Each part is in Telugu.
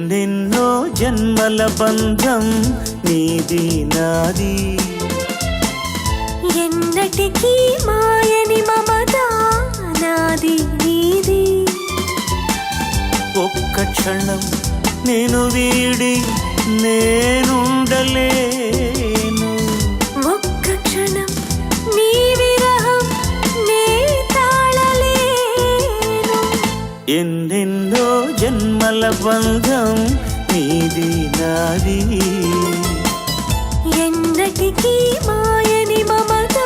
ఎన్నెన్నో జన్మల బంధం నీది నాది, ఎన్నటికీ మాయని మమత నాది నీది. ఒక్క క్షణం నేను వీడి నేనుండలేను, ఒక్క క్షణం నీ విరహం నే తాళలేను. ఎన్నెన్నో జన్మల బంధం నీది నాది, ఎన్నటికీ మాయని మమత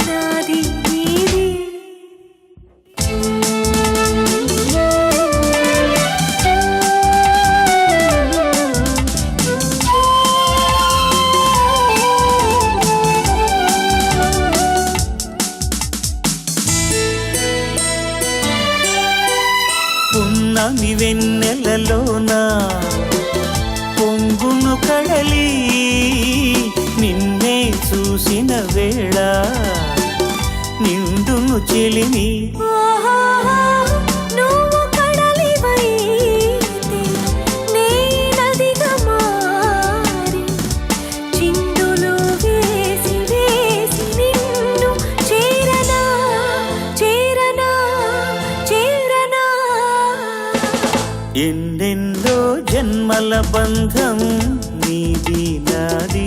నాది నీది. పున్నమి వెన్నెలలోన పొంగును కడలి, నిన్నే చూసిన వేళ నిండును చెలిమి. నువ్వు కడలివైతే నే నదిగా మారి చిందులు వేసి వేసి నిన్ను చేరనా చేరనా చేరనా. ఎన్నెన్నో జన్మల బంధం నీది నాది,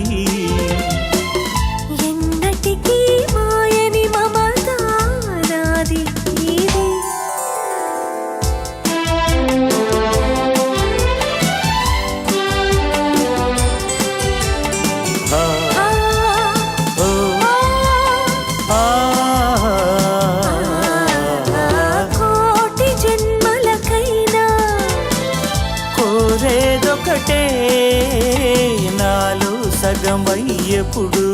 ఎన్నటికీ మాయని మమత నాది నీది. ఆ, ఆ ఓ, ఆ, కోటి జన్మలకైనా కోరేదొకటే నాలో సగమయ్యప్పుడు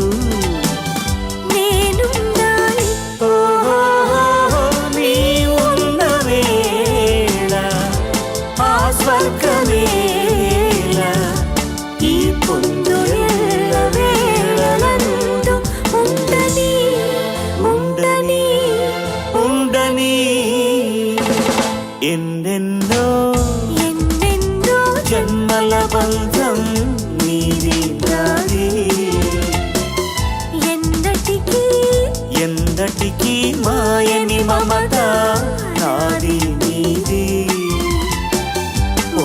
నేనుండాలి. నీ ఉన్న వేళ ఆ స్వర్గమేళ, ఈ పొందు ఎల్ల వేళలందు ఉండని ఉండని ఉండని. ఎన్నెన్నో ఎన్నెన్నో జన్మల బంధం నీది నాది, ఎన్నటికీ ఎందటికీ మాయని మమత నాది నీది.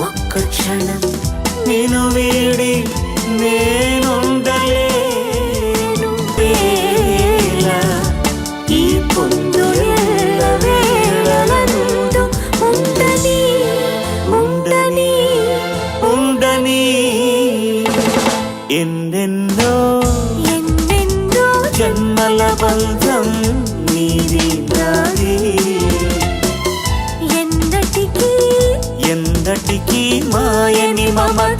ఒక్క క్షణం నేను వీడి నేనుండలేను వేళ, ఈ పొందు ఎల్ల వేళలందు ఉండని ఉండని ఉండని. ఎన్నెన్నో ఎన్నెన్నో జన్మల బంధం నీది నాది, ఎన్నటికీ ఎందటికీ మాయని మమత